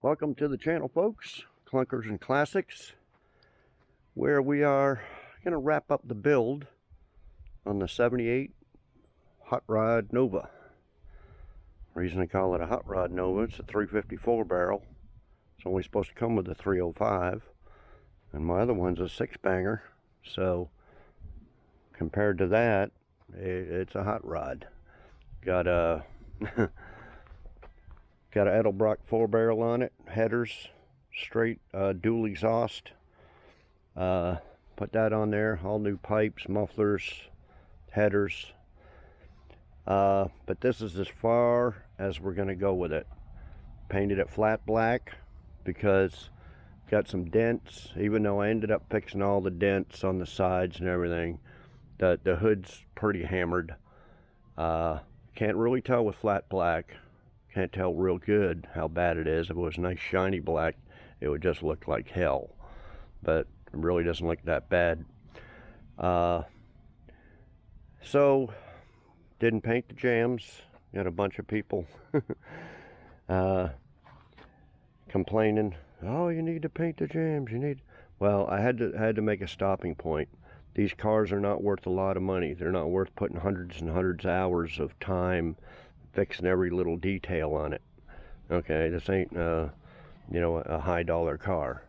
Welcome to the channel, folks. Clunkers and Classics, where we are going to wrap up the build on the 78 Hot Rod Nova. Reason I call it a Hot Rod Nova, it's a 354 barrel. It's only supposed to come with a 305, and my other one's a 6-banger, so compared to that, it's a hot rod. Got a got an Edelbrock 4-barrel on it, headers, straight dual exhaust. Put that on there, all new pipes, mufflers, headers. But this is as far as we're going to go with it. Painted it flat black because got some dents, even though I ended up fixing all the dents on the sides and everything. The hood's pretty hammered. Can't really tell with flat black. Can't tell real good how bad it is. If it was nice shiny black, it would just look like hell. But it really doesn't look that bad. So, didn't paint the jams. Got a bunch of people complaining, oh, you need to paint the jams, you need. Well, I had to make a stopping point. These cars are not worth a lot of money. They're not worth putting hundreds and hundreds of hours of time fixing every little detail on it. Okay, this ain't you know, a high dollar car.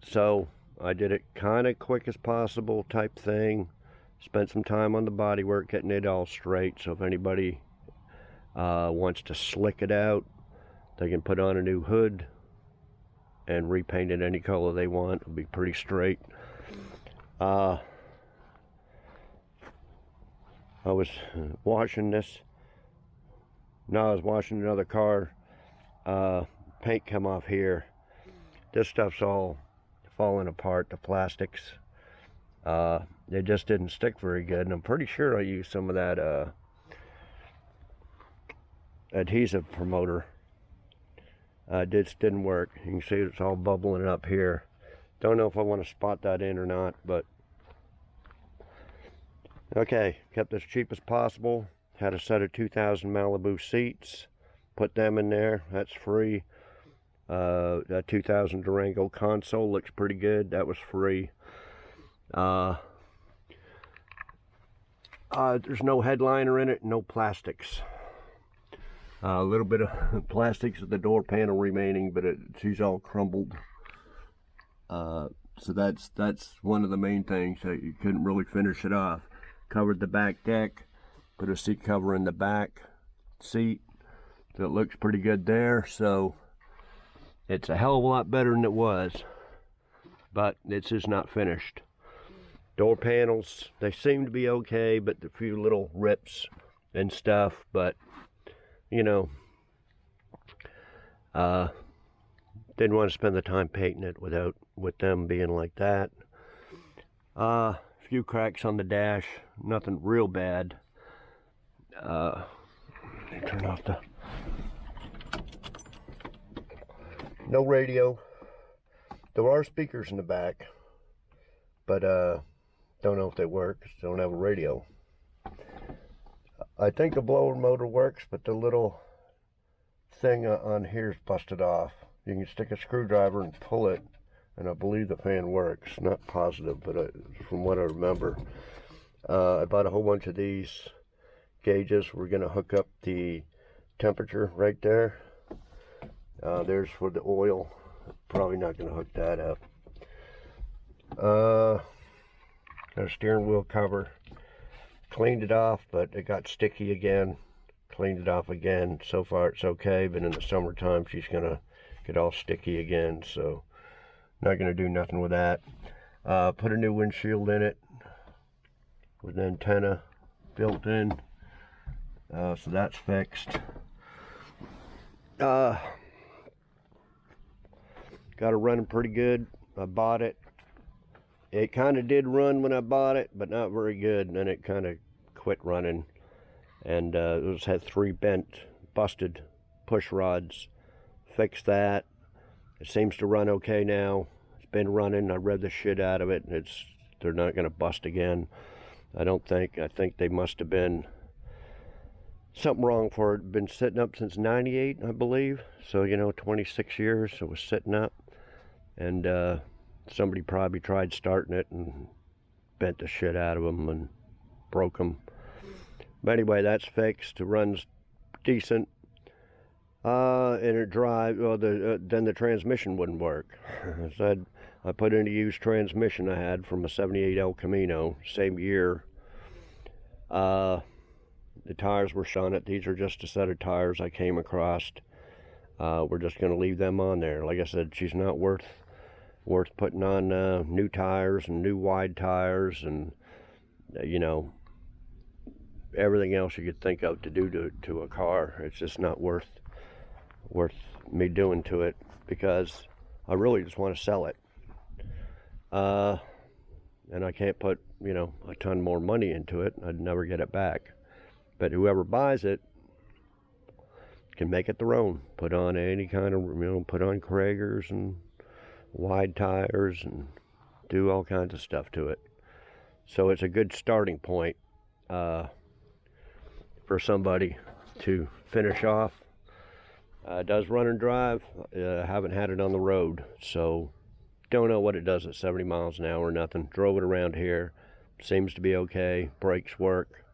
So I did it kind of quick as possible type thing. Spent some time on the bodywork getting it all straight, so if anybody wants to slick it out, they can put on a new hood and repaint it any color they want. It'll be pretty straight. I was washing this. No, I was washing another car. Paint come off here. This stuff's all falling apart, the plastics. It just didn't stick very good, and I'm pretty sure I used some of that adhesive promoter. It just didn't work. You can see it's all bubbling up here. Don't know if I want to spot that in or not, but okay, kept as cheap as possible. Had a set of 2000 Malibu seats, put them in there, that's free. That 2000 Durango console looks pretty good, that was free. There's no headliner in it, no plastics. A little bit of plastics at the door panel remaining, but she's all crumbled. So that's one of the main things that you couldn't really finish it off. Covered the back deck, put a seat cover in the back seat, so it looks pretty good there. So it's a hell of a lot better than it was, but it's just not finished. Door panels, they seem to be okay, but a few little rips and stuff, but you know, didn't want to spend the time painting it with them being like that. Few cracks on the dash, nothing real bad. Let me turn off the. No radio. There are speakers in the back, but don't know if they work. Don't have a radio. I think the blower motor works, but the little thing on here is busted off. You can stick a screwdriver and pull it, and I believe the fan works. Not positive, but from what I remember. I bought a whole bunch of these gauges. We're going to hook up the temperature right there. There's for the oil. Probably not going to hook that up. Got a steering wheel cover. Cleaned it off, but it got sticky again. Cleaned it off again. So far it's okay, but in the summertime she's gonna get all sticky again, so not gonna do nothing with that. Put a new windshield in it with an antenna built in, so that's fixed. Got it running pretty good. I bought it. It kind of did run when I bought it, but not very good, and then it kind of quit running. And it was had 3 bent, busted push rods. Fixed that. It seems to run okay now. It's been running. I read the shit out of it. They're not going to bust again, I don't think. I think they must have been something wrong for it. Been sitting up since '98, I believe. So, 26 years it was sitting up. And somebody probably tried starting it and bent the shit out of them and broke them. But anyway, that's fixed. It runs decent. And it drives, well, then the transmission wouldn't work. So I put in a used transmission I had from a 78 El Camino, same year. The tires were shot it. These are just a set of tires I came across. We're just going to leave them on there. Like I said, she's not worth putting on new tires and new wide tires and, everything else you could think of to do to a car. It's just not worth me doing to it, because I really just want to sell it. And I can't put, a ton more money into it. I'd never get it back. But whoever buys it can make it their own. Put on any kind of, put on Kragers and wide tires and do all kinds of stuff to it. So it's a good starting point for somebody to finish off. It does run and drive. Haven't had it on the road, so don't know what it does at 70 miles an hour or nothing. Drove it around here. Seems to be okay. Brakes work.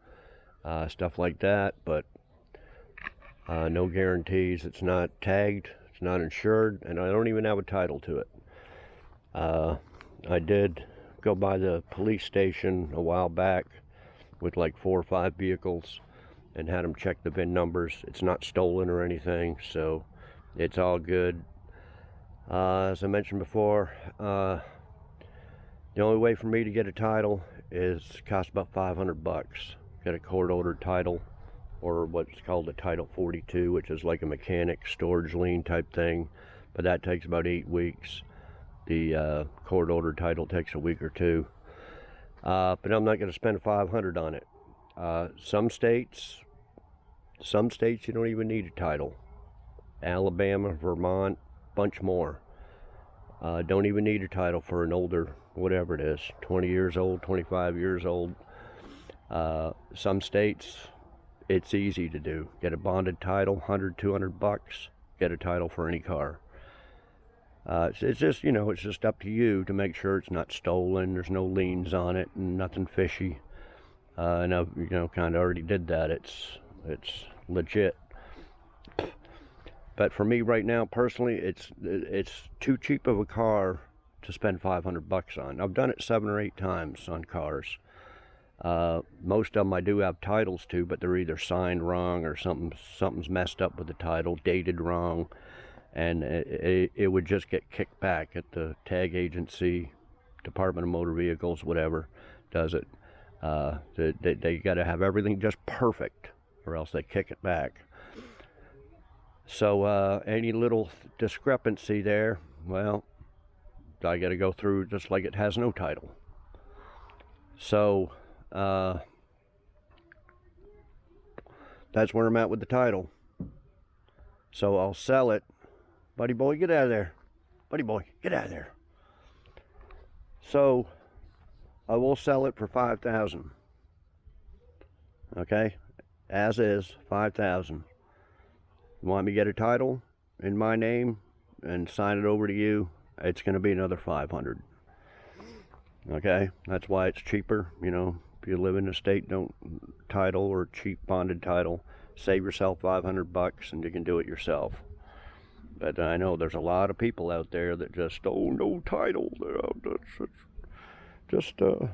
Stuff like that, but no guarantees. It's not tagged. It's not insured, and I don't even have a title to it. I did go by the police station a while back with like 4 or 5 vehicles and had them check the VIN numbers. It's not stolen or anything, so it's all good. As I mentioned before, the only way for me to get a title is cost about $500. Get a court-ordered title, or what's called a Title 42, which is like a mechanic storage lien type thing, but that takes about 8 weeks. The court-ordered title takes a week or 2, but I'm not going to spend $500 on it. Some states you don't even need a title. Alabama, Vermont, bunch more. Don't even need a title for an older, whatever it is, 20 years old, 25 years old. Some states, it's easy to do. Get a bonded title, $100, $200, get a title for any car. It's just, it's just up to you to make sure it's not stolen, there's no liens on it, and nothing fishy. And I've, kind of already did that. It's legit. But for me right now, personally, it's too cheap of a car to spend $500 on. I've done it 7 or 8 times on cars. Most of them I do have titles to, but they're either signed wrong or something's messed up with the title, dated wrong, and it would just get kicked back at the tag agency, Department of Motor Vehicles, whatever does it. They got to have everything just perfect, or else they kick it back. So any little discrepancy there, well, I got to go through just like it has no title. So that's where I'm at with the title. So I'll sell it. Buddy boy, get out of there. Buddy boy, get out of there. So I will sell it for $5,000. Okay, as is, $5,000. You want me to get a title in my name and sign it over to you? It's going to be another $500. Okay, that's why it's cheaper. If you live in a state, don't title or cheap bonded title, save yourself $500 and you can do it yourself. But I know there's a lot of people out there that just, oh, no title, just don't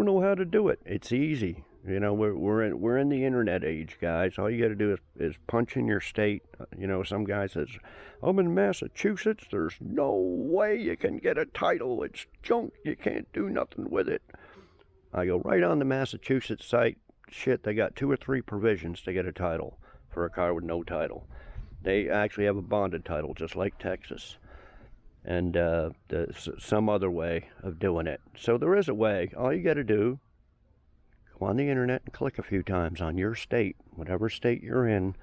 know how to do it. It's easy. We're in the internet age, guys. All you got to do is punch in your state. Some guy says, I'm in Massachusetts. There's no way you can get a title. It's junk. You can't do nothing with it. I go right on the Massachusetts site. Shit, they got 2 or 3 provisions to get a title for a car with no title. They actually have a bonded title, just like Texas. And some other way of doing it. So there is a way. All you got to do, go on the internet and click a few times on your state, whatever state you're in.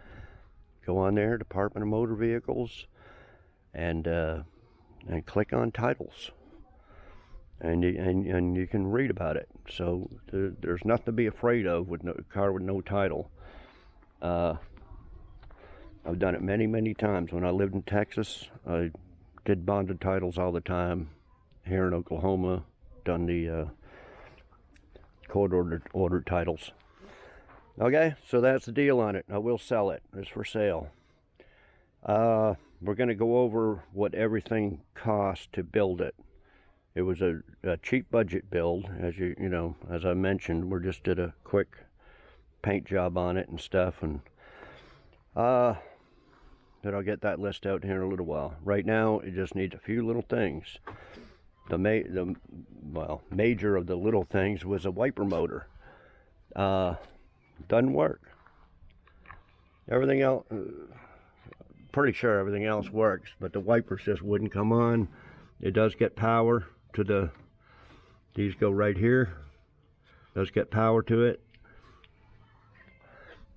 Go on there, Department of Motor Vehicles, and click on titles. and you can read about it. So there's nothing to be afraid of with a car with no title. I've done it many times. When I lived in Texas, I did bonded titles all the time. Here in Oklahoma, done the court-ordered titles. Okay, so that's the deal on it. I will sell it. It's for sale. We're going to go over what everything cost to build it. It was a cheap budget build, as I mentioned. We just did a quick paint job on it and stuff, and but I'll get that list out here in a little while. Right now, it just needs a few little things. The major of the little things was a wiper motor. Doesn't work. Everything else, pretty sure everything else works, but the wipers just wouldn't come on. It does get power to these go right here. Does get power to it.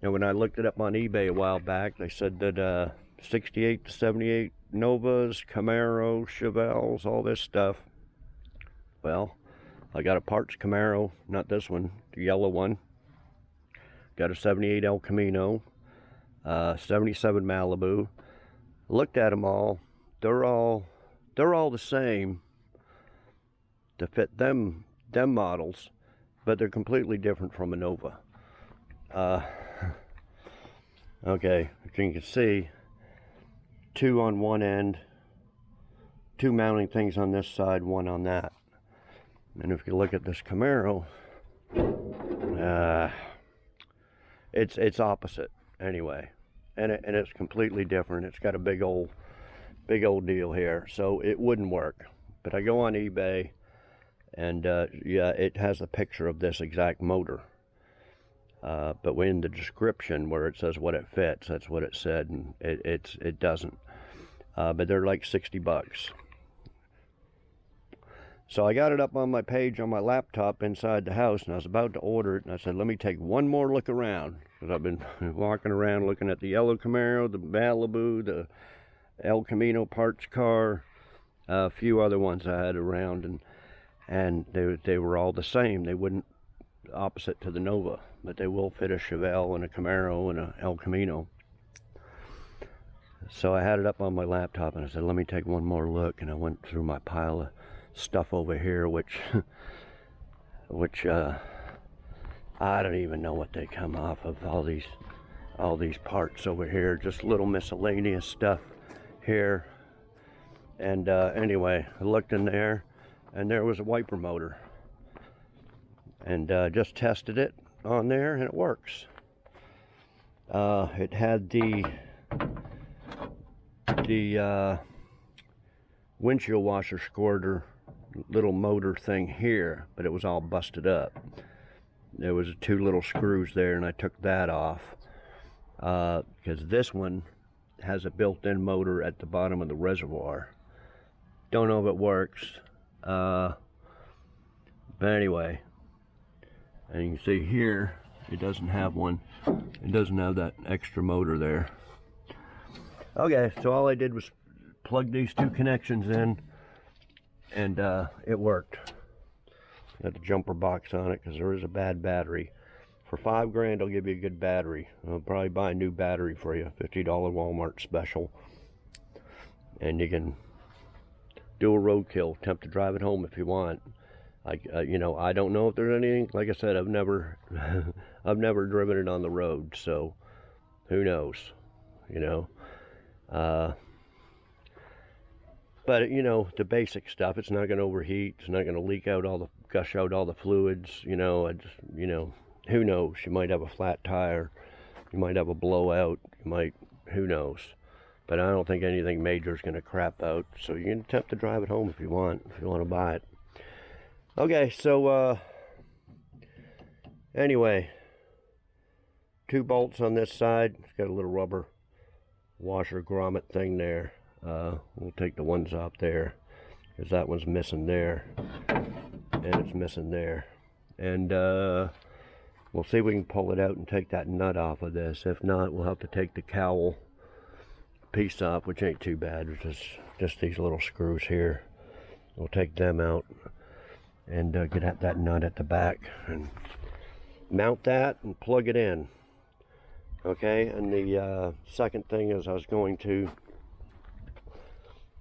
And when I looked it up on eBay a while back, they said that 68 to 78 Novas, Camaro, Chevelles, all this stuff. Well, I got a parts Camaro, not this one, the yellow one. Got a 78 El Camino, 77 Malibu. Looked at them all. They're all the same to fit them models, but they're completely different from a Nova. Okay, as you can see, two on one end, two mounting things on this side, one on that. And if you look at this Camaro, it's opposite anyway, and it's completely different. It's got a big old deal here, so it wouldn't work. But I go on eBay, and yeah, it has a picture of this exact motor. But in the description where it says what it fits, that's what it said, and it doesn't. But they're like 60 bucks. So I got it up on my page on my laptop inside the house, and I was about to order it, and I said, let me take one more look around, because I've been walking around looking at the yellow Camaro, the Malibu, the El Camino parts car, a few other ones I had around, and they were all the same. They wouldn't opposite to the Nova, but they will fit a Chevelle and a Camaro and a El Camino. So I had it up on my laptop, and I said, let me take one more look, and I went through my pile of stuff over here, which I don't even know what they come off of. All these parts over here, just little miscellaneous stuff here. And anyway, I looked in there, and there was a wiper motor, and just tested it on there, and it works. It had the windshield washer squirter little motor thing here, but it was all busted up. There was two little screws there, and I took that off because this one has a built-in motor at the bottom of the reservoir. Don't know if it works, but anyway, and you can see here it doesn't have one. It doesn't have that extra motor there. Okay, so all I did was plug these two connections in, and it worked. Got the jumper box on it because there is a bad battery. For $5 grand, I'll give you a good battery. I'll probably buy a new battery for you, $50 Walmart special, and you can do a roadkill. Attempt to drive it home if you want. You know, I don't know if there's anything. Like I said, I've never, I've never driven it on the road, so who knows, you know. But you know, the basic stuff. It's not going to overheat. It's not going to leak out gush out all the fluids. You know, you know, who knows? You might have a flat tire. You might have a blowout. You might, who knows? But I don't think anything major is going to crap out. So you can attempt to drive it home if you want to buy it. Okay, so anyway, 2 bolts on this side. It's got a little rubber washer grommet thing there. We'll take the ones off there because that one's missing there, and it's missing there. And we'll see if we can pull it out and take that nut off of this. If not, we'll have to take the cowl piece off, which ain't too bad. It's just these little screws here. We'll take them out. and get at that nut at the back and mount that and plug it in. Okay, and the second thing is I was going to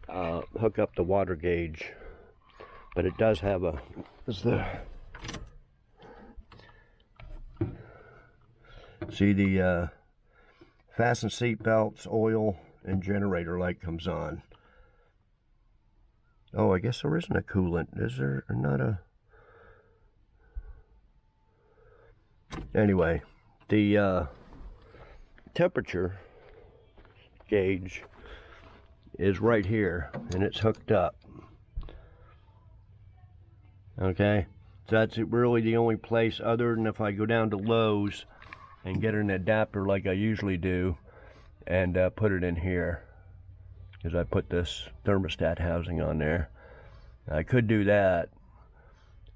hook up the water gauge, but it does have a, see the fasten seat belts, oil, and generator light comes on. Oh, I guess there isn't a coolant. Is there not a... Anyway, the temperature gauge is right here, and it's hooked up. Okay, so that's really the only place, other than if I go down to Lowe's and get an adapter like I usually do and put it in here, because I put this thermostat housing on there. I could do that.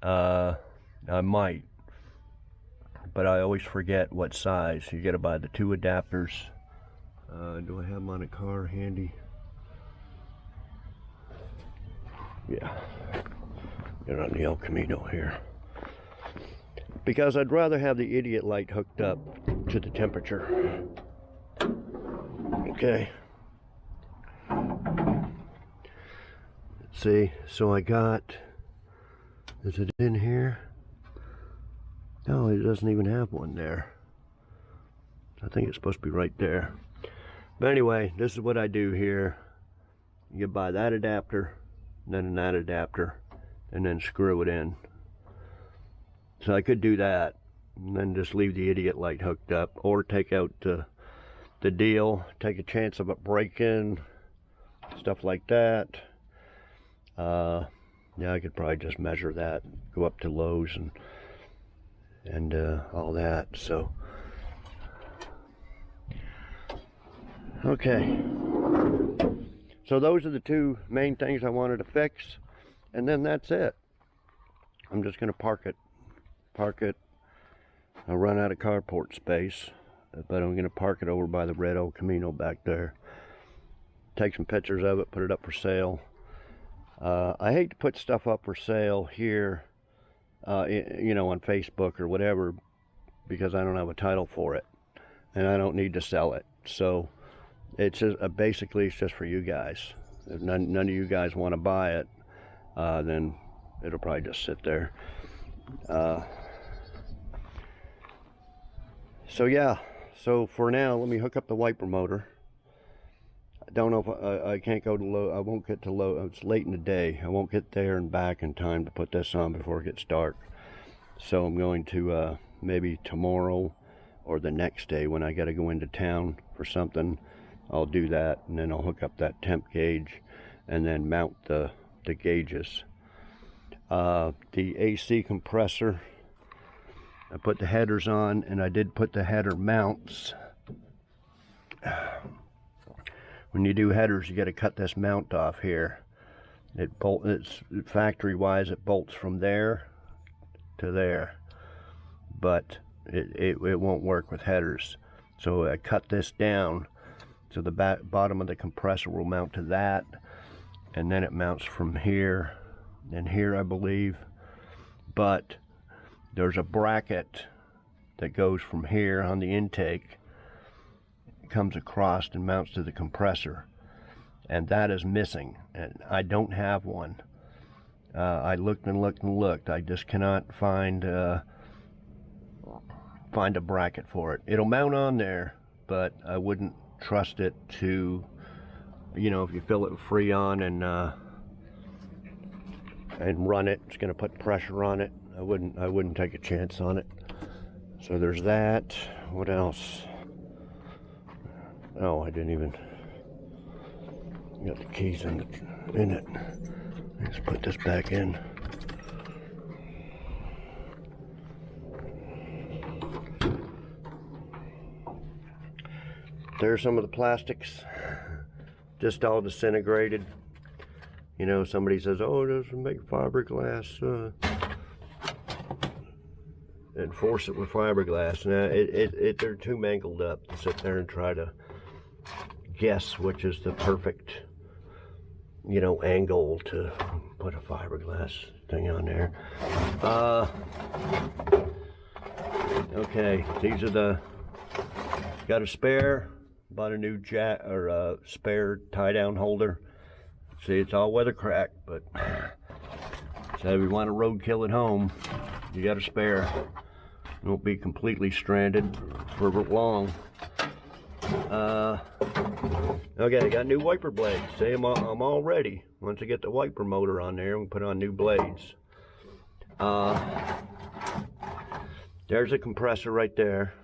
I might, but I always forget what size. You gotta buy the 2 adapters. Do I have them on a car handy? Yeah, they're on the El Camino here. Because I'd rather have the idiot light hooked up to the temperature. Okay. Let's see, so I got, is it in here? No, it doesn't even have one there. I think it's supposed to be right there. But anyway, this is what I do here. You buy that adapter, then that adapter, and then screw it in. So I could do that, and then just leave the idiot light hooked up, or take out the deal, take a chance of it breaking, stuff like that. Yeah, I could probably just measure that, go up to Lowe's and all that. So okay, so those are the 2 main things I wanted to fix, and then that's it. I'm just gonna park it. I'll run out of carport space, but I'm gonna park it over by the red El Camino back there. Take some pictures of it, put it up for sale. I hate to put stuff up for sale here, you know, on Facebook or whatever, because I don't have a title for it, and I don't need to sell it. So it's just, basically it's just for you guys. If none of you guys want to buy it, then it'll probably just sit there. So yeah, so for now, let me hook up the wiper motor. I don't know if I can't go to Lowe's. I won't get to Lowe's. It's late in the day. I won't get there and back in time to put this on before it gets dark. So I'm going to maybe tomorrow or the next day, when I got to go into town for something, I'll do that, and then I'll hook up that temp gauge and then mount the gauges. The AC compressor, I put the headers on, and I did put the header mounts. When you do headers, you got to cut this mount off here. It's factory wise, it bolts from there to there, but it won't work with headers. So I cut this down, so the bottom of the compressor will mount to that, and then it mounts from here and here, I believe. But there's a bracket that goes from here on the intake, comes across and mounts to the compressor, and that is missing, and I don't have one. I looked and looked and looked. I just cannot find a bracket for it. It'll mount on there, but I wouldn't trust it to, you know, if you fill it with Freon and run it, it's going to put pressure on it. I wouldn't take a chance on it. So there's that. What else? Oh, I didn't even got the keys in it. Let's put this back in. There's some of the plastics, just all disintegrated. You know, somebody says, "Oh, it doesn't make fiberglass." Enforce it with fiberglass. Now, they're too mangled up to sit there and try to guess which is the perfect, you know, angle to put a fiberglass. thing on there. Okay, these are the, got a spare, bought a new jack, or spare tie down holder. See, it's all weather cracked, but so if you want to roadkill at home, you got a spare. You won't be completely stranded for long. Okay, got new wiper blades. See, I'm all ready. Once I get the wiper motor on there, we can put on new blades. There's a compressor right there.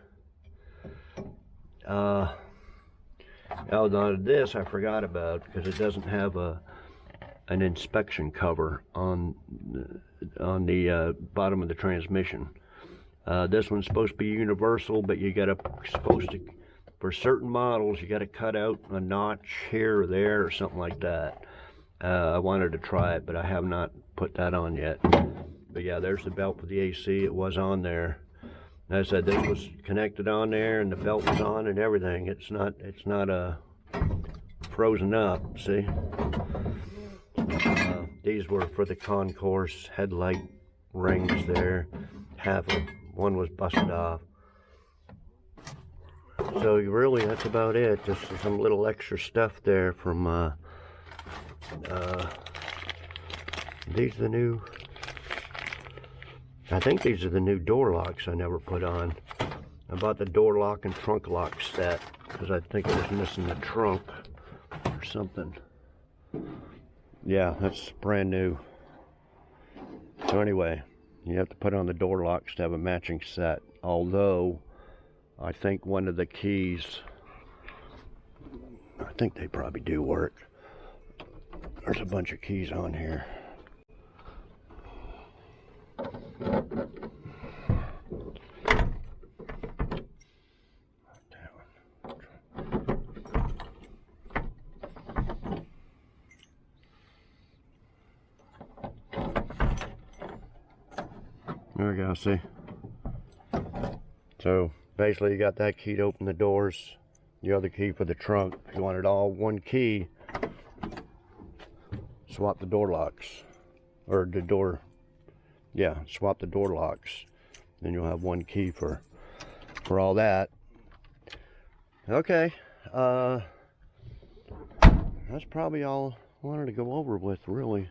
Oh, now this I forgot about because it doesn't have an inspection cover on the bottom of the transmission. This one's supposed to be universal, but you gotta for certain models you gotta cut out a notch here or there or something like that. I wanted to try it, but I have not put that on yet. But yeah, there's the belt for the AC. It was on there. As I said, this was connected on there, and the belt was on and everything. It's not frozen up. See, these were for the concourse headlight rings there. One was busted off. So really, that's about it. Just some little extra stuff there from. These are the new. I think these are the new door locks I never put on. I bought the door lock and trunk lock set because I think I was missing the trunk or something. Yeah, that's brand new. So anyway, you have to put on the door locks to have a matching set. Although, I think one of the keys, I think they probably do work. There's a bunch of keys on here. There we go, see? So basically you got that key to open the doors, the other key for the trunk. If you want it all one key, swap the door locks, or the door, yeah, swap the door locks. Then you'll have one key for all that. Okay, that's probably all I wanted to go over with, really.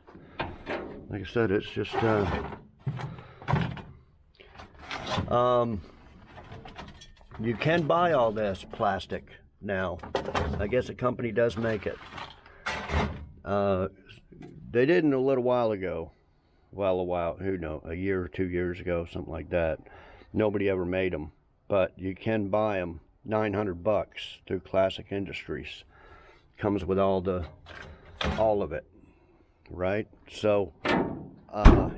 Like I said, it's just you can buy all this plastic now. I guess a company does make it. They didn't a little while ago. Well, who knows, a year or 2 years ago, something like that. Nobody ever made them, but you can buy them. $900 through Classic Industries. Comes with all of it, right? So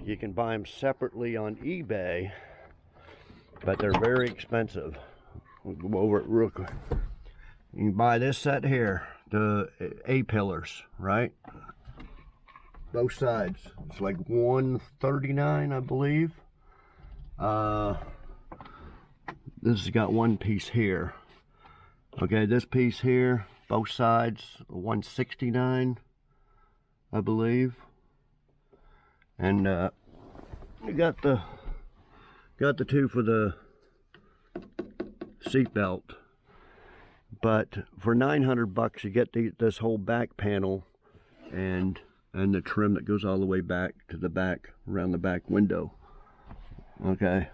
you can buy them separately on eBay, but they're very expensive. We'll go over it real quick. You can buy this set here, the A-pillars, right? Both sides. It's like $139, I believe. This has got one piece here. Okay, this piece here, both sides, $169, I believe. And you got the two for the seat belt. But for $900 you get this whole back panel and the trim that goes all the way back to the back, around the back window. Okay,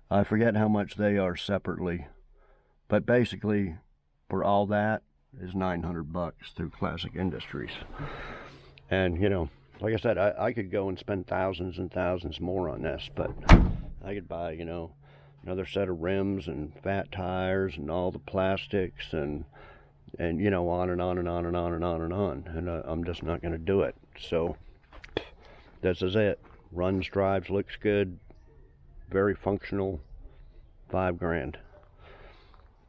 I forget how much they are separately, but basically for all that is $900 through Classic Industries. And you know, like I said, I could go and spend thousands and thousands more on this, but I could buy, you know, another set of rims and fat tires and all the plastics and you know, on and on and on and on and on and on. And I'm just not going to do it. So this is it. Runs, drives, looks good, very functional. $5 grand.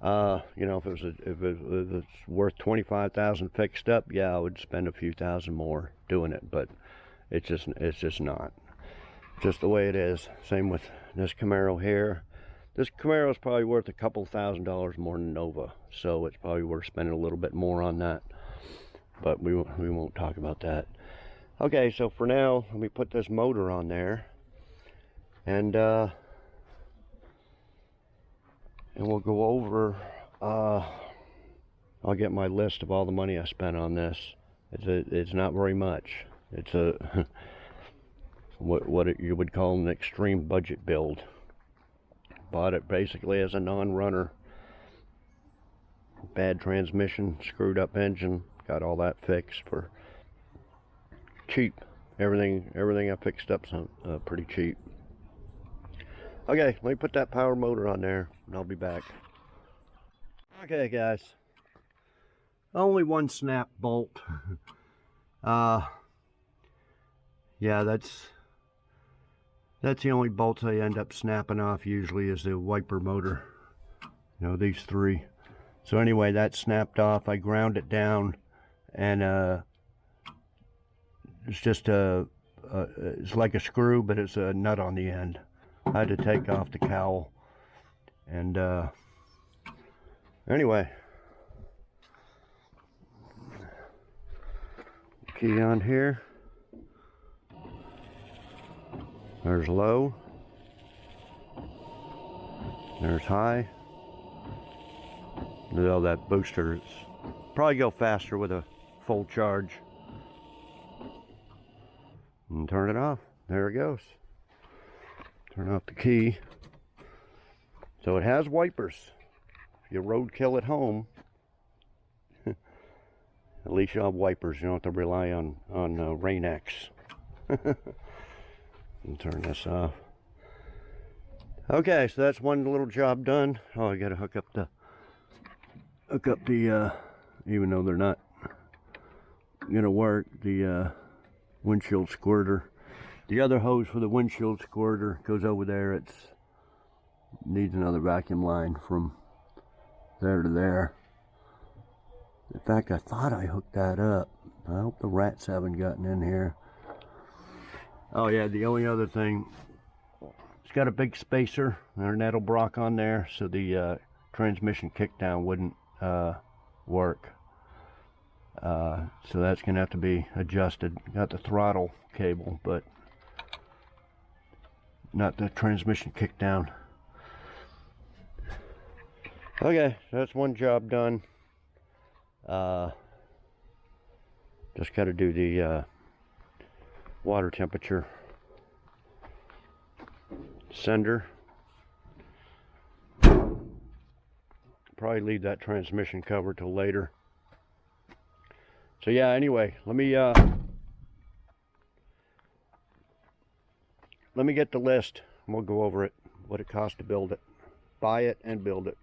You know, if it's worth $25,000 fixed up, yeah, I would spend a few thousand more doing it. But it's just not. Just the way it is. Same with this Camaro here. This Camaro is probably worth a couple $1,000s more than Nova, so it's probably worth spending a little bit more on that. But we won't talk about that. Okay, so for now, let me put this motor on there, and we'll go over, I'll get my list of all the money I spent on this. It's not very much. It's a, what you would call an extreme budget build. Bought it basically as a non-runner. Bad transmission, screwed up engine, got all that fixed for cheap. Everything I fixed up pretty cheap. Okay, let me put that power motor on there and I'll be back. Okay guys, only one snap bolt. Yeah, that's the only bolts I end up snapping off usually, is the wiper motor. You know, these three. So anyway, that snapped off. I ground it down, and it's just it's like a screw, but it's a nut on the end. I had to take off the cowl, and anyway, key on here. There's low. There's high. Well, that booster is probably go faster with a full charge. And turn it off. There it goes. Turn off the key. So it has wipers. If you roadkill at home, at least you'll have wipers. You don't have to rely on Rain-X. And turn this off. Okay, so that's one little job done. Oh, I gotta hook up the even though they're not gonna work, the windshield squirter. The other hose for the windshield squirter goes over there. It needs another vacuum line from there to there. In fact, I thought I hooked that up. I hope the rats haven't gotten in here. Oh yeah, the only other thing, it's got a big spacer and an Edelbrock on there, so the transmission kickdown wouldn't work. So that's gonna have to be adjusted. Got the throttle cable, but not the transmission kickdown. Okay, so that's one job done. Just got to do the water temperature sender. Probably leave that transmission cover till later. So yeah, anyway, let me get the list and we'll go over it, what it costs to build it, buy it and build it.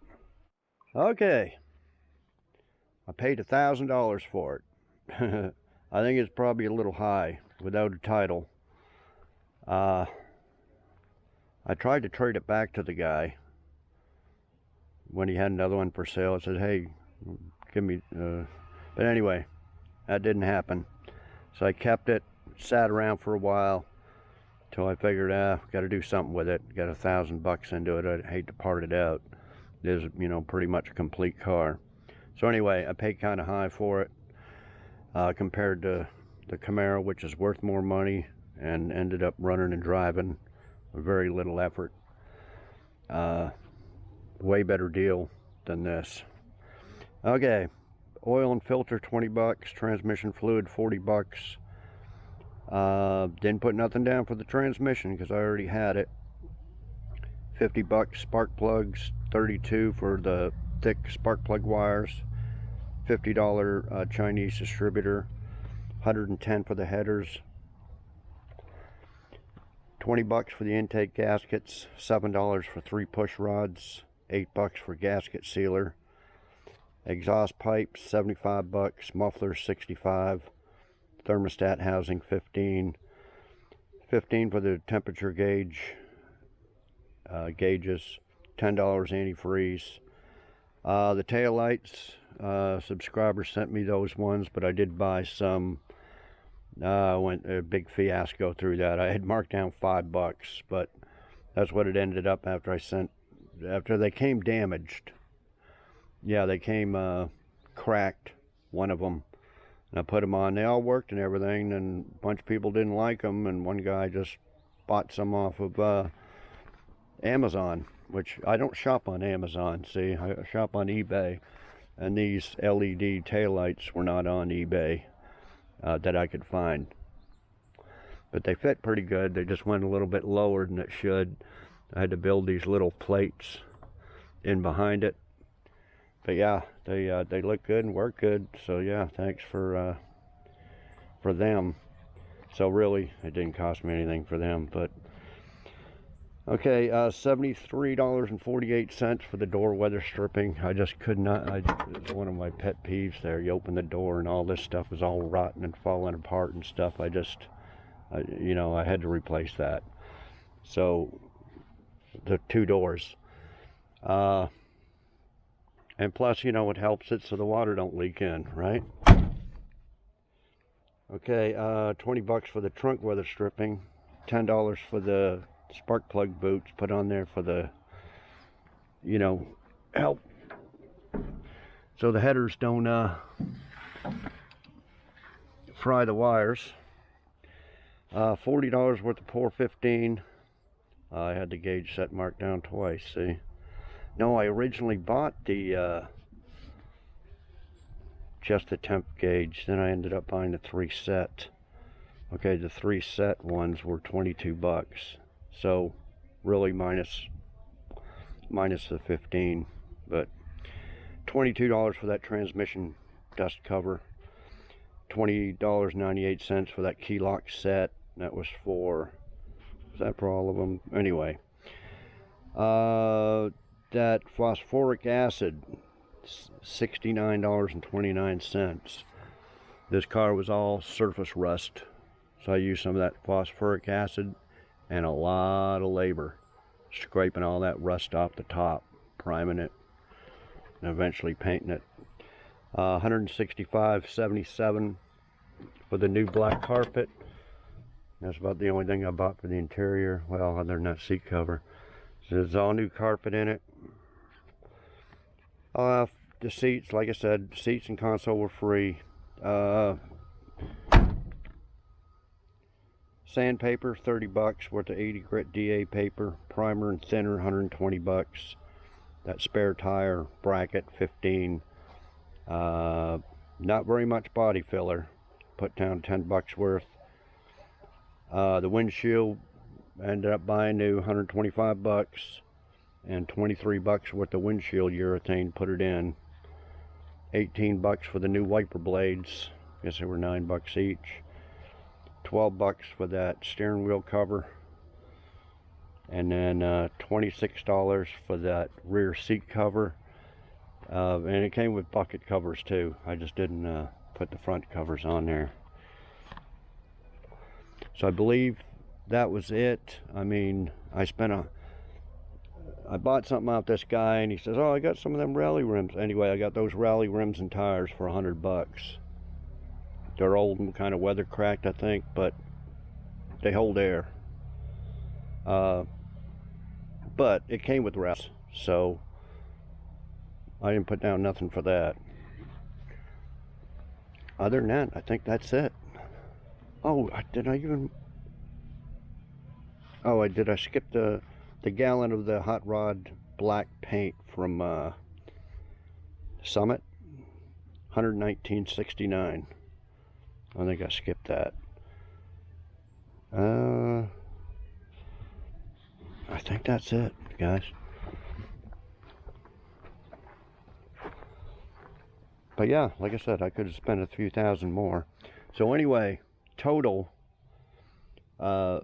Okay, I paid $1,000 for it. I think it's probably a little high without a title. I tried to trade it back to the guy when he had another one for sale. I said, hey, give me, but anyway, that didn't happen. So I kept it, sat around for a while till I figured, got to do something with it. Got $1,000 into it. I'd hate to part it out. It is, you know, pretty much a complete car. So anyway, I paid kind of high for it compared to the Camaro, which is worth more money, and ended up running and driving with very little effort. Way better deal than this. Okay, oil and filter $20, transmission fluid $40. Didn't put nothing down for the transmission because I already had it. $50 spark plugs, $32 for the thick spark plug wires, $50 Chinese distributor, $110 for the headers, $20 for the intake gaskets, $7 for 3 push rods, $8 for gasket sealer, exhaust pipes $75, muffler $65, thermostat housing $15 for the temperature gauges, $10 antifreeze. The tail lights, subscribers sent me those ones, but I did buy some. Went a big fiasco through that. I had marked down $5, but that's what it ended up after after they came damaged. Yeah, they came cracked, one of them, And I put them on. They all worked and everything, and a bunch of people didn't like them, and one guy just bought some off of Amazon, which I don't shop on Amazon. See, I shop on eBay, and these LED taillights were not on eBay that I could find. But they fit pretty good. They just went a little bit lower than it should. I had to build these little plates in behind it. But yeah, they look good and work good. So yeah, thanks for them. So really, it didn't cost me anything for them. But okay, $73.48 for the door weather stripping. I just could not. It's one of my pet peeves there. You open the door and all this stuff is all rotten and falling apart and stuff. You know, I had to replace that. So the 2 doors. And plus, you know, it helps it so the water don't leak in, right? Okay, $20 for the trunk weather stripping, $10 for the spark plug boots put on there for the, you know, help so the headers don't fry the wires. $40 worth of pour 15. I had the gauge set marked down twice, see? No, I originally bought the just the temp gauge. Then I ended up buying the 3 set. Okay, the 3 set ones were $22. So really minus the 15, but $22 for that transmission dust cover. $20.98 for that key lock set. That was for, was that for all of them? Anyway, that phosphoric acid, $69.29. This car was all surface rust, so I used some of that phosphoric acid and a lot of labor scraping all that rust off the top, priming it, and eventually painting it. $165.77 for the new black carpet. That's about the only thing I bought for the interior. Well, other than that seat cover. So there's all new carpet in it. The seats, like I said, seats and console were free. Sandpaper, $30 worth of 80 grit DA paper. Primer and thinner, $120. That spare tire bracket, $15. Not very much body filler. Put down $10 worth. The windshield, ended up buying new, $125, and $23 worth of windshield urethane, put it in. $18 for the new wiper blades. I guess they were $9 each. $12 for that steering wheel cover, and then $26 for that rear seat cover. And it came with bucket covers too. I just didn't put the front covers on there. So I believe that was it. I mean, I bought something out this guy, and he says, oh, I got some of them rally rims. Anyway, I got those rally rims and tires for $100. They're old and kind of weather cracked, I think, but they hold air. But it came with wraps, so I didn't put down nothing for that. Other than that, I think that's it. Oh, did I skip the gallon of the hot rod black paint from Summit? $119.69. I think I skipped that. I think that's it, guys. But yeah, like I said, I could have spent a few thousand more. So anyway, total, I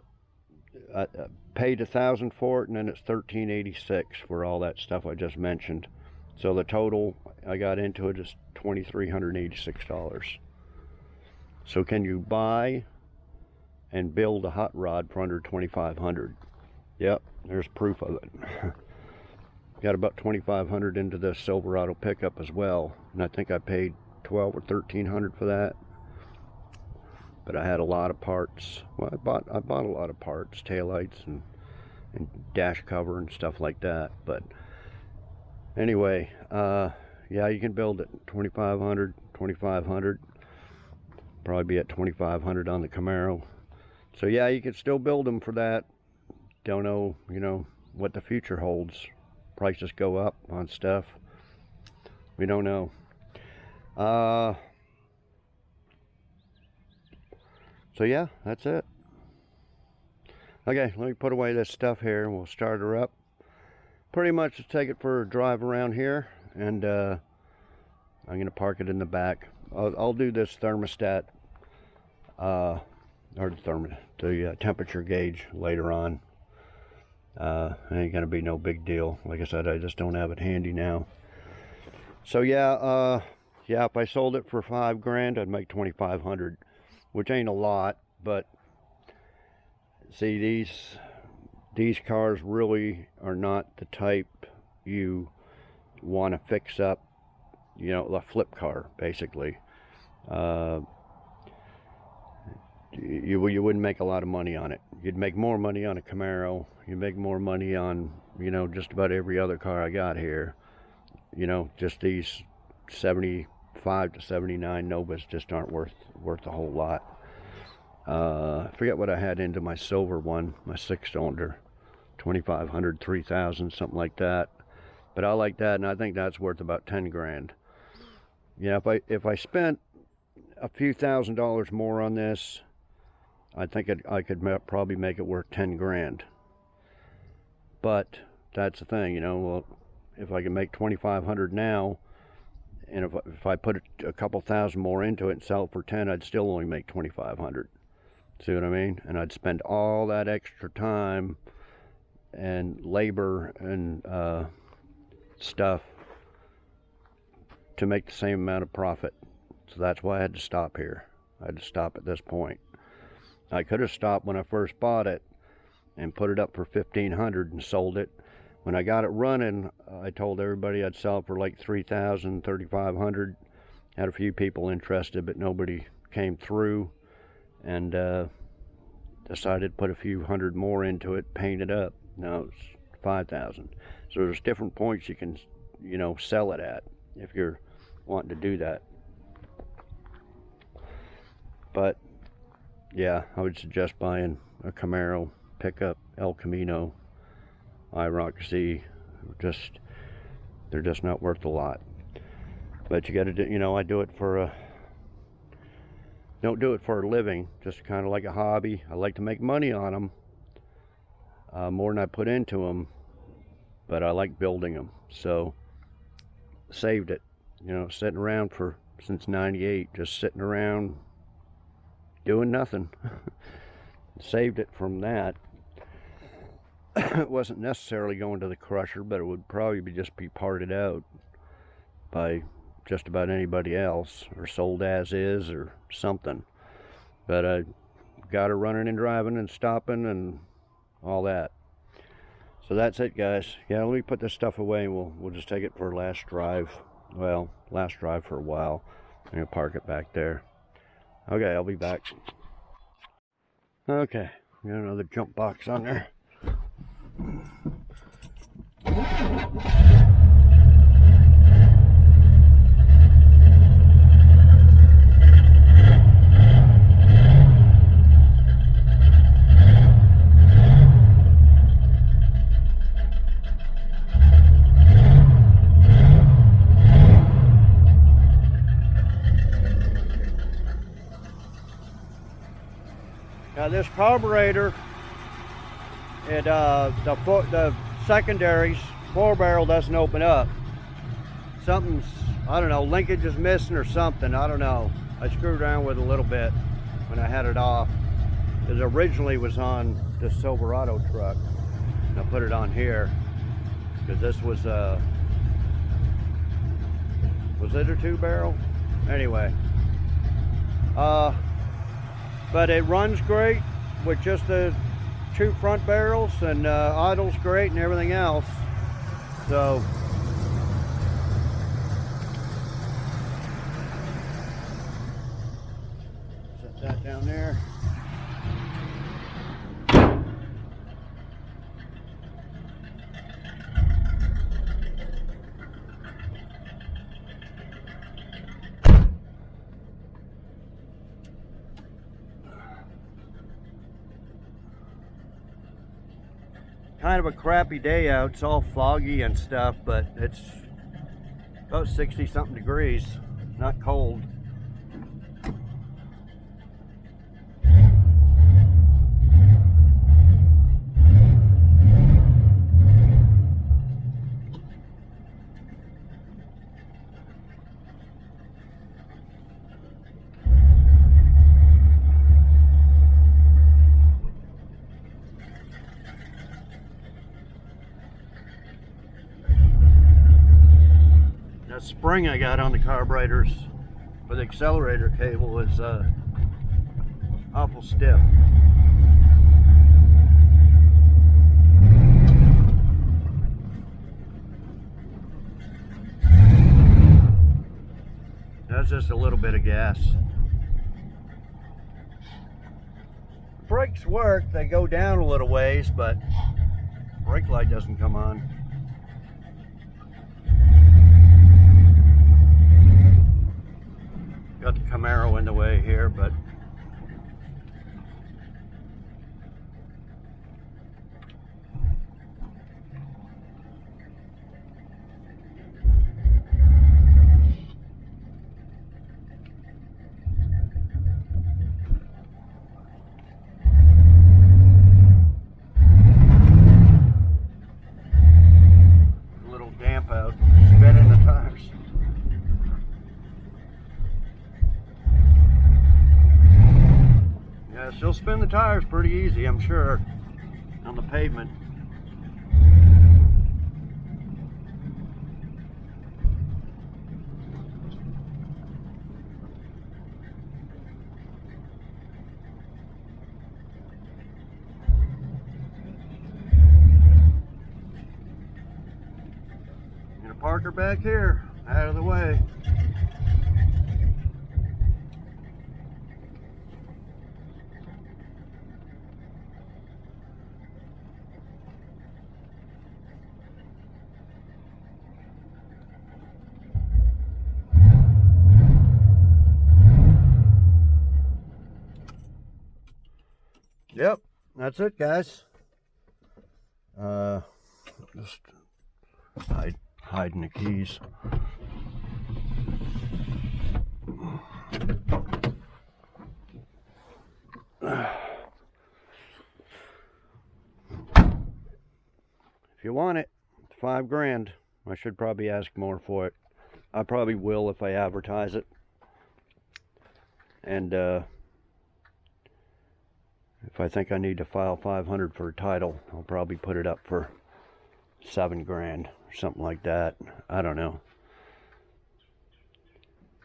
paid $1,000 for it, and then it's $1,386 for all that stuff I just mentioned. So the total I got into it is $2,386. So can you buy and build a hot rod for under $2,500? Yep, there's proof of it. Got about $2,500 into this Silverado pickup as well, and I think I paid $1,200 or $1,300 for that. But I had a lot of parts. Well, I bought a lot of parts, taillights and dash cover and stuff like that. But anyway, yeah, you can build it $2,500, $2,500. Probably be at 2,500 on the Camaro. So yeah, you could still build them for that. Don't know, you know, what the future holds. Prices go up on stuff. We don't know. So yeah, that's it. Okay, let me put away this stuff here and we'll start her up. Pretty much just take it for a drive around here, and I'm gonna park it in the back. I'll do this thermostat, or the temperature gauge later on. Ain't gonna be no big deal. Like I said, I just don't have it handy now. So yeah, if I sold it for $5 grand, I'd make 2,500, which ain't a lot, but see, these cars really are not the type you want to fix up, you know, a flip car, basically. You wouldn't make a lot of money on it. You'd make more money on a Camaro. You'd make more money on, you know, just about every other car I got here. You know, just these 75 to 79 Novas just aren't worth a whole lot. I forget what I had into my silver one, my 6-cylinder, 2,500, 3,000, something like that. But I like that, and I think that's worth about 10 grand. Yeah, if I spent a few $1,000s more on this, I think I could probably make it worth 10 grand. But that's the thing, you know. Well, if I can make 2,500 now, and if I put a couple thousand more into it and sell it for 10, I'd still only make 2,500. See what I mean? And I'd spend all that extra time and labor and stuff to make the same amount of profit. So that's why I had to stop here. I had to stop at this point. I could have stopped when I first bought it and put it up for 1,500 and sold it. When I got it running, I told everybody I'd sell it for like 3,000, 3,500. Had a few people interested, but nobody came through. And decided to put a few hundred more into it, paint it up. Now it's 5,000. So there's different points you can, you know, sell it at if you're wanting to do that. But yeah, I would suggest buying a Camaro pickup, El Camino, IROC Z. They're just not worth a lot. But you got to do, you know, I do it for a. Don't do it for a living, just kind of like a hobby. I like to make money on them, more than I put into them, but I like building them. So, saved it, you know, sitting around since '98, just sitting around doing nothing. Saved it from that. It wasn't necessarily going to the crusher, but it would probably just be parted out by just about anybody else, or sold as is, or something. But I got her running and driving and stopping and all that. So that's it, guys. Yeah, let me put this stuff away, and we'll just take it for a last drive. Well, last drive for a while. I'm gonna park it back there. Okay, I'll be back. Okay, got another jump box on there. Now this carburetor, the secondaries 4-barrel doesn't open up. Something's, I don't know, linkage is missing or something. I don't know. I screwed around with it a little bit when I had it off. It originally was on this Silverado truck. And I put it on here because this was it a 2-barrel? Anyway, but it runs great with just the 2 front barrels, and idles great and everything else. So set that down there. kind of a crappy day out. It's all foggy and stuff, but it's about 60 something degrees, not cold. That spring I got on the carburetors for the accelerator cable is awful stiff. That's just a little bit of gas. Brakes work, they go down a little ways, but brake light doesn't come on. Got the Camaro in the way here, but a little damp out, spinning the tires. Yeah, she'll spin the tires pretty easy, I'm sure, on the pavement. I'm gonna park her back here, out of the way. Yep, that's it, guys. Just hiding the keys. If you want it, it's $5 grand. I should probably ask more for it. I probably will if I advertise it. And if I think I need to file $500 for a title, I'll probably put it up for $7 grand or something like that. I don't know.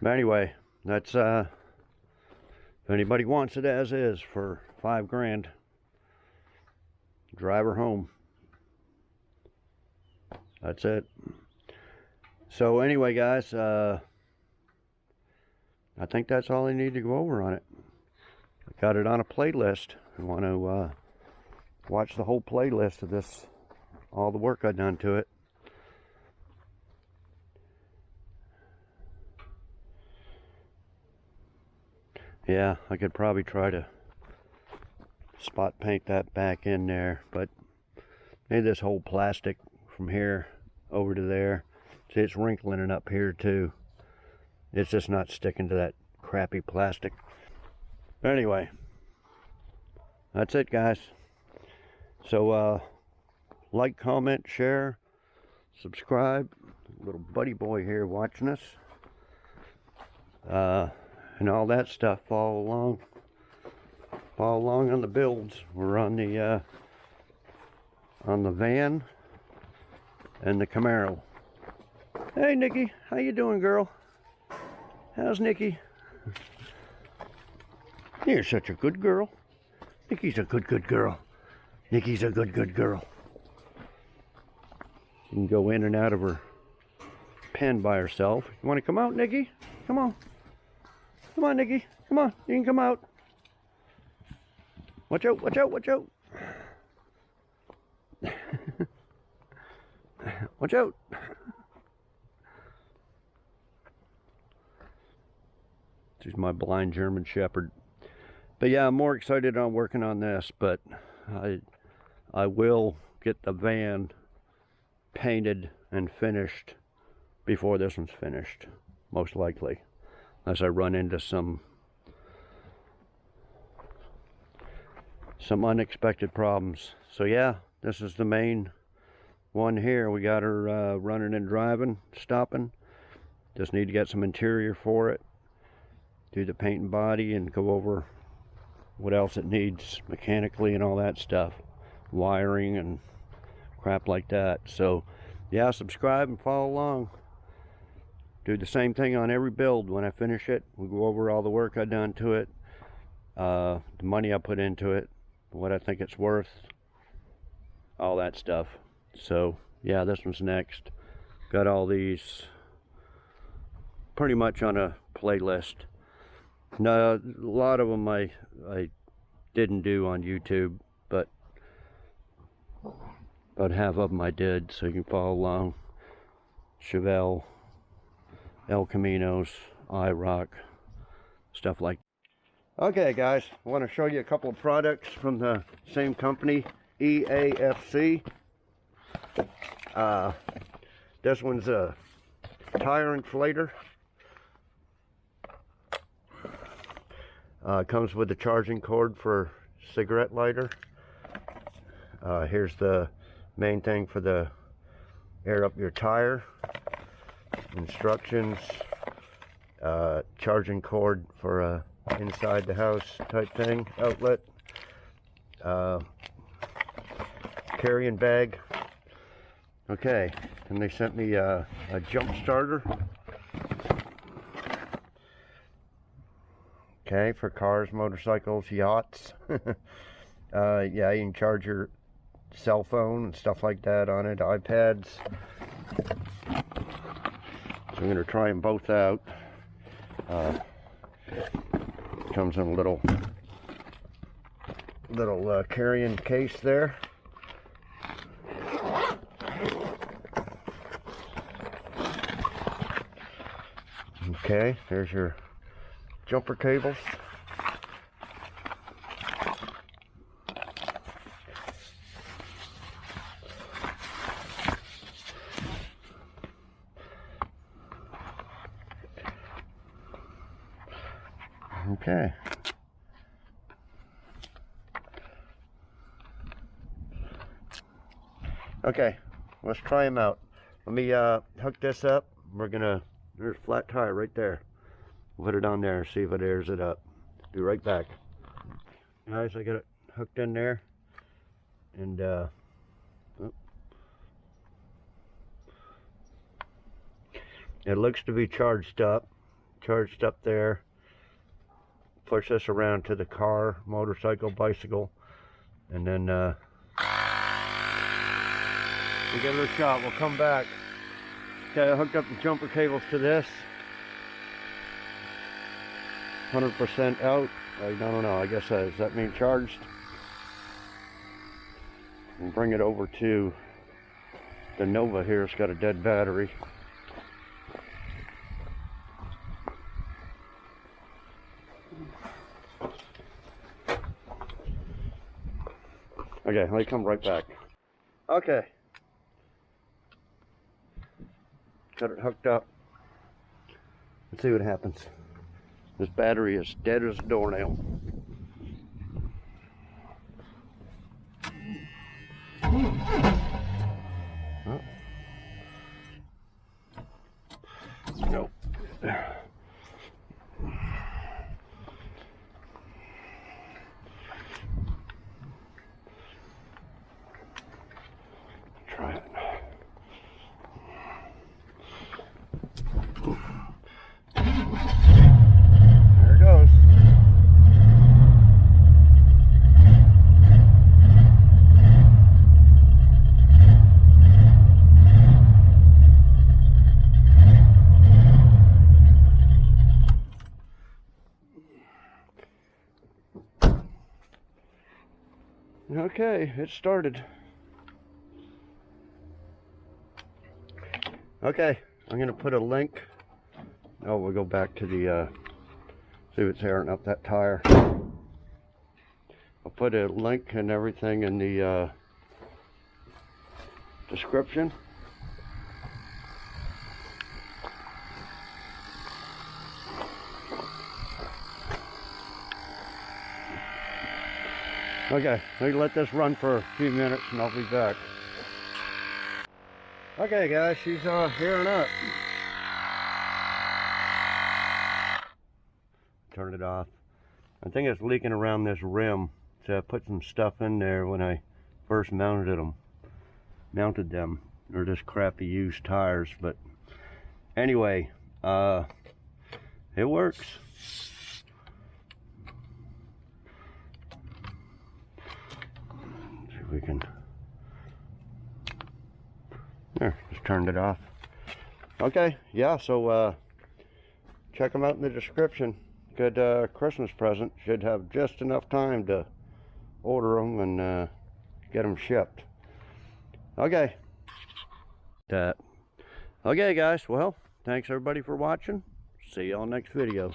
But anyway, that's if anybody wants it as is for $5 grand, drive her home. That's it. So anyway, guys, I think that's all I need to go over on it. I got it on a playlist. I want to watch the whole playlist of this, all the work I've done to it. Yeah, I could probably try to spot paint that back in there, but maybe this whole plastic from here over to there, see, it's wrinkling it up here too. It's just not sticking to that crappy plastic. But anyway, that's it, guys. So like, comment, share, subscribe. Little buddy boy here watching us, and all that stuff. Follow along on the builds. We're on the van and the Camaro. Hey Nikki, how you doing, girl? How's Nikki? You're such a good girl. Nikki's a good girl. Nikki's a good girl. She can go in and out of her pen by herself. You want to come out, Nikki? Come on. Come on, Nikki. Come on. You can come out. Watch out, watch out, watch out. Watch out. She's my blind German Shepherd. But yeah, I'm more excited on working on this, but I will get the van painted and finished before this one's finished, most likely, unless I run into some unexpected problems. So yeah, this is the main one here. We got her running and driving, stopping. Just need to get some interior for it, do the paint and body, and go over what else it needs mechanically and all that stuff, wiring and crap like that. So yeah, subscribe and follow along. Do the same thing on every build. When I finish it, we go over all the work I've done to it, the money I put into it, what I think it's worth, all that stuff. So yeah, this one's next. Got all these pretty much on a playlist. No, a lot of them I didn't do on YouTube, but about half of them I did, so you can follow along. Chevelle, El Caminos, IROC, stuff like that. Okay guys, I want to show you a couple of products from the same company, EAFC. This one's a tire inflator. Comes with a charging cord for cigarette lighter. Here's the main thing for the air up your tire. Instructions. Charging cord for a inside the house type thing. Outlet. Carrying bag. Okay, and they sent me a jump starter. Okay, for cars, motorcycles, yachts. Yeah, you can charge your cell phone and stuff like that on it, iPads. So I'm going to try them both out. Comes in a little carrying case there. Okay, there's your jumper cables. Okay. Okay, let's try them out. Let me hook this up. There's a flat tire right there. Put it on there, see if it airs it up. Be right back. Guys, I got it hooked in there. And it looks to be charged up there. Push this around to the car, motorcycle, bicycle, and then we'll give it a shot. We'll come back. Okay, I hooked up the jumper cables to this. 100% out. I don't know, I guess does that mean charged? And bring it over to the Nova here. It's got a dead battery. Okay, let me come right back. Okay. Got it hooked up. Let's see what happens. This battery is dead as a doornail. Oh. Nope. Try it. There it goes. Okay, it started. Okay, I'm gonna put a link. Oh, we'll go back to the see what's airing up that tire. I'll put a link and everything in the description. Okay, let me let this run for a few minutes and I'll be back. Okay guys, she's hearing up. Turn it off. I think it's leaking around this rim, so I put some stuff in there when I first mounted them. They're just crappy used tires, but anyway, it works. See if we can. There, just turned it off. Okay, yeah, so check them out in the description. Good Christmas present. Should have just enough time to order them and get them shipped. Okay. Okay guys, well, thanks everybody for watching. See y'all next video.